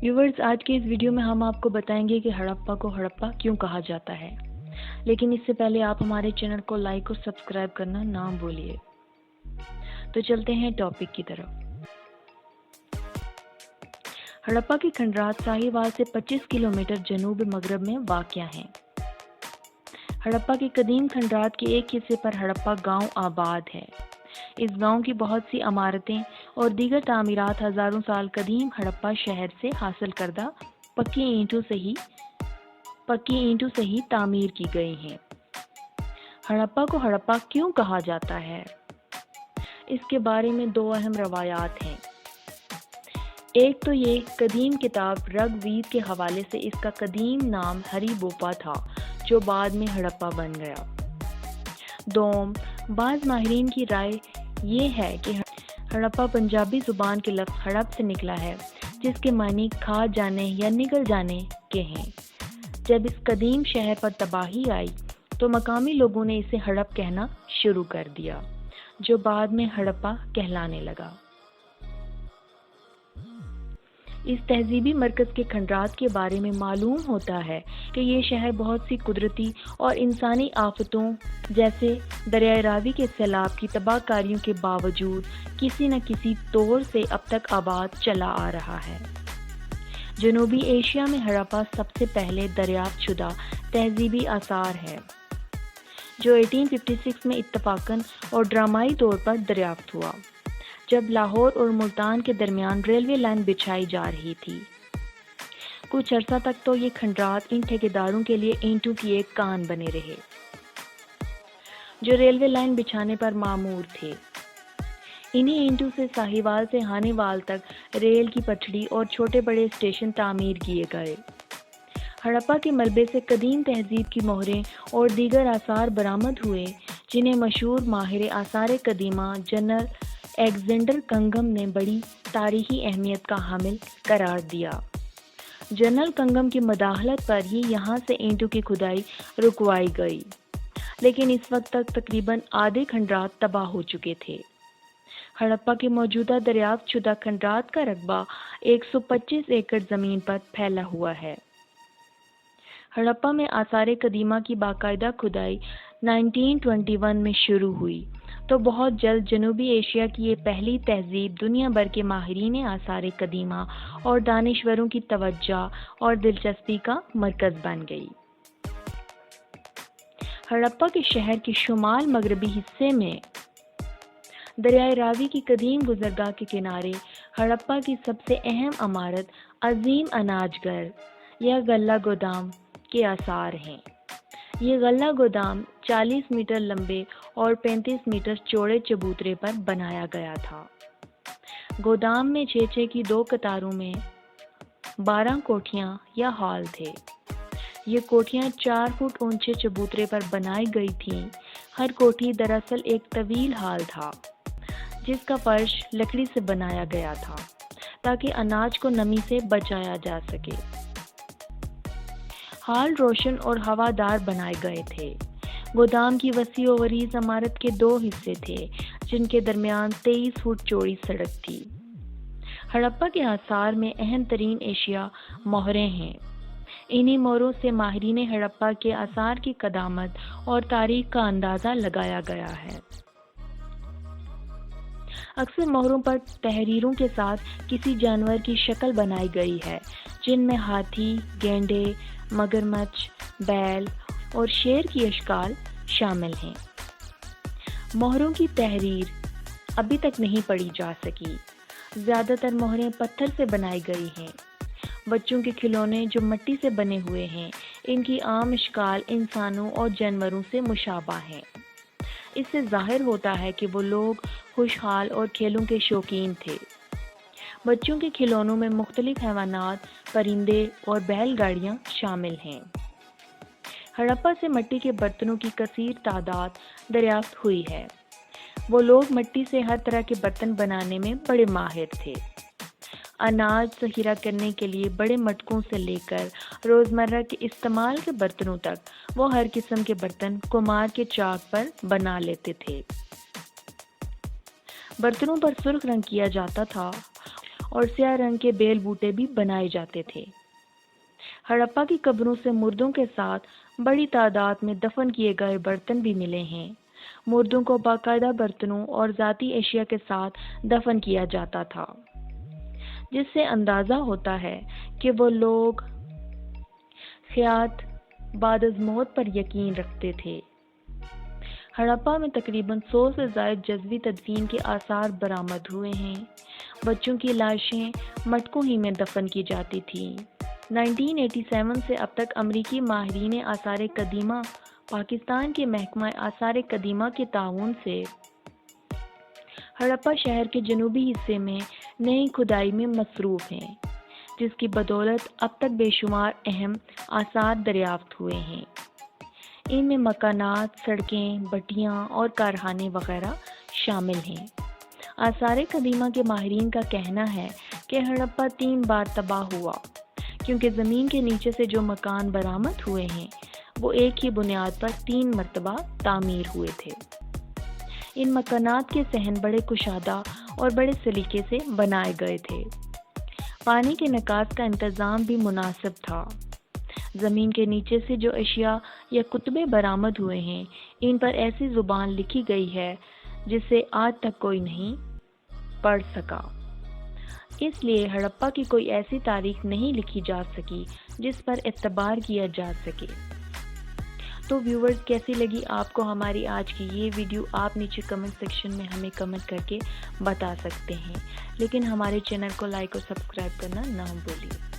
Viewers, آج کے اس video میں ہم آپ کو بتائیں گے کہ ہڑپا کو ہڑپا کیوں کہا جاتا ہے، لیکن اس سے پہلے آپ ہمارے چینل کو لائک اور سبسکرائب کرنا نہ بھولیے۔ تو چلتے ہیں ٹاپک کی طرف۔ ہڑپا کے کھنڈرات ساہیوال سے 25 کلومیٹر جنوب مغرب میں واقع ہیں۔ ہڑپا کے قدیم کھنڈرات کے ایک حصے پر ہڑپا گاؤں آباد ہے۔ اس گاؤں کی بہت سی عمارتیں اور دیگر تعمیرات ہزاروں سال قدیم ہڑپا شہر سے حاصل کردہ پکی اینٹوں سے ہی تعمیر کی گئی ہیں۔ ہڑپا کو ہڑپا کیوں کہا جاتا ہے؟ اس کے بارے میں دو اہم روایات ہیں۔ ایک تو یہ قدیم کتاب رگ وید کے حوالے سے اس کا قدیم نام ہری بوپا تھا، جو بعد میں ہڑپا بن گیا۔ دوم، بعض ماہرین کی رائے یہ ہے کہ ہڑپا پنجابی زبان کے لفظ ہڑپ سے نکلا ہے، جس کے معنی کھا جانے یا نگل جانے کے ہیں۔ جب اس قدیم شہر پر تباہی آئی تو مقامی لوگوں نے اسے ہڑپ کہنا شروع کر دیا، جو بعد میں ہڑپا کہلانے لگا۔ اس تہذیبی مرکز کے کھنڈرات کے بارے میں معلوم ہوتا ہے کہ یہ شہر بہت سی قدرتی اور انسانی آفتوں جیسے دریائے راوی کے سیلاب کی تباہ کاریوں کے باوجود کسی نہ کسی طور سے اب تک آباد چلا آ رہا ہے۔ جنوبی ایشیا میں ہڑپا سب سے پہلے دریافت شدہ تہذیبی آثار ہے، جو 1856 میں اتفاقاً اور ڈرامائی طور پر دریافت ہوا، جب لاہور اور ملتان کے درمیان ریلوے لائن بچھائی جا رہی تھی۔ کچھ عرصہ تک تو یہ کھنڈرات ان ٹھیکیداروں کے لیے اینٹوں کی ایک کان بنے رہے، جو ریلوے لائن بچھانے پر مامور تھے۔ انہی اینٹوں سے ساہیوال سے ہانیوال تک ریل کی پٹڑی اور چھوٹے بڑے اسٹیشن تعمیر کیے گئے۔ ہڑپا کے ملبے سے قدیم تہذیب کی مہریں اور دیگر آثار برآمد ہوئے، جنہیں مشہور ماہر آثار قدیمہ جنرل ایگزینڈر کنگھم نے بڑی تاریخی اہمیت کا حامل قرار دیا۔ جنرل کنگھم کی مداخلت پر ہی یہاں سے اینٹوں کی کھدائی رکوائی گئی، لیکن اس وقت تک تقریباً آدھے کھنڈرات تباہ ہو چکے تھے۔ ہڑپا کے موجودہ دریافت شدہ کھنڈرات کا رقبہ 125 ایکڑ زمین پر پھیلا ہوا ہے۔ ہڑپا میں آثار قدیمہ کی باقاعدہ کھدائی 1921 میں شروع ہوئی تو بہت جلد جنوبی ایشیا کی یہ پہلی تہذیب دنیا بھر کے ماہرین آثار قدیمہ اور دانشوروں کی توجہ اور دلچسپی کا مرکز بن گئی۔ ہڑپا کے شہر کے شمال مغربی حصے میں دریائے راوی کی قدیم گزرگاہ کے کنارے ہڑپا کی سب سے اہم عمارت عظیم اناج گھر یا غلہ گودام کے آثار ہیں۔ یہ غلہ گودام 40 میٹر لمبے اور 35 میٹر چوڑے چبوترے پر بنایا گیا تھا۔ گودام میں 6 کی 2 قطاروں میں 12 کوٹھیاں یا ہال تھے۔ یہ کوٹھیاں 4 فٹ اونچے چبوترے پر بنائی گئی تھیں۔ ہر کوٹھی دراصل ایک طویل ہال تھا، جس کا فرش لکڑی سے بنایا گیا تھا تاکہ اناج کو نمی سے بچایا جا سکے۔ ہال روشن اور ہوادار بنائے گئے تھے۔ گودام کی وسیع و عریض عمارت کے 2 حصے تھے، جن کے درمیان 23 فٹ چوڑی سڑک تھی۔ ہڑپا کے آثار میں اہم ترین اشیاء مہریں ہیں۔ انہی مہروں سے ماہرین ہڑپا کے آثار کی قدامت اور تاریخ کا اندازہ لگایا گیا ہے۔ اکثر مہروں پر تحریروں کے ساتھ کسی جانور کی شکل بنائی گئی ہے، جن میں ہاتھی، گینڈے، مگرمچھ، بیل اور شیر کی اشکال شامل ہیں۔ مہروں کی تحریر ابھی تک نہیں پڑھی جا سکی۔ زیادہ تر مہریں پتھر سے بنائی گئی ہیں۔ بچوں کے کھلونے جو مٹی سے بنے ہوئے ہیں، ان کی عام اشکال انسانوں اور جانوروں سے مشابہ ہیں۔ اس سے ظاہر ہوتا ہے کہ وہ لوگ خوشحال اور کھیلوں کے شوقین تھے۔ بچوں کے کھلونوں میں مختلف حیوانات، پرندے اور بیل گاڑیاں شامل ہیں۔ ہڑپا سے مٹی کے برتنوں کی کثیر تعداد دریافت ہوئی ہے۔ وہ لوگ مٹی سے ہر طرح کے برتن بنانے میں بڑے ماہر تھے۔ اناج ذخیرہ کرنے کے لیے بڑے مٹکوں سے لے کر روزمرہ کے استعمال کے برتنوں تک وہ ہر قسم کے برتن کمار کے چاک پر بنا لیتے تھے۔ برتنوں پر سرخ رنگ کیا جاتا تھا اور سیاہ رنگ کے بیل بوٹے بھی بنائے جاتے تھے۔ ہڑپا کی قبروں سے مردوں کے ساتھ بڑی تعداد میں دفن کیے گئے برتن بھی ملے ہیں۔ مردوں کو باقاعدہ برتنوں اور ذاتی اشیاء کے ساتھ دفن کیا جاتا تھا، جس سے اندازہ ہوتا ہے کہ وہ لوگ حیات بعد از موت پر یقین رکھتے تھے۔ ہڑپا میں تقریباً 100 سے زائد جزوی تدفین کے آثار برآمد ہوئے ہیں۔ بچوں کی لاشیں مٹکوں ہی میں دفن کی جاتی تھیں۔ 1987 سے اب تک امریکی ماہرین آثار قدیمہ پاکستان کے محکمہ آثار قدیمہ کے تعاون سے ہڑپا شہر کے جنوبی حصے میں نئی کھدائی میں مصروف ہیں، جس کی بدولت اب تک بے شمار اہم آثار دریافت ہوئے ہیں۔ ان میں مکانات، سڑکیں، بٹیاں اور کارخانے وغیرہ شامل ہیں۔ آثار قدیمہ کے ماہرین کا کہنا ہے کہ ہڑپا 3 بار تباہ ہوا، کیونکہ زمین کے نیچے سے جو مکان برآمد ہوئے ہیں وہ ایک ہی بنیاد پر 3 مرتبہ تعمیر ہوئے تھے۔ ان مکانات کے صحن بڑے کشادہ اور بڑے سلیقے سے بنائے گئے تھے۔ پانی کے نکاس کا انتظام بھی مناسب تھا۔ زمین کے نیچے سے جو اشیاء یا کتبے برآمد ہوئے ہیں، ان پر ایسی زبان لکھی گئی ہے جسے آج تک کوئی نہیں پڑھ سکا۔ اس لیے ہڑپا کی کوئی ایسی تاریخ نہیں لکھی جا سکی جس پر اعتبار کیا جا سکے۔ تو ویورز، کیسی لگی آپ کو ہماری آج کی یہ ویڈیو؟ آپ نیچے کمنٹ سیکشن میں ہمیں کمنٹ کر کے بتا سکتے ہیں، لیکن ہمارے چینل کو لائک اور سبسکرائب کرنا نہ بھولیے۔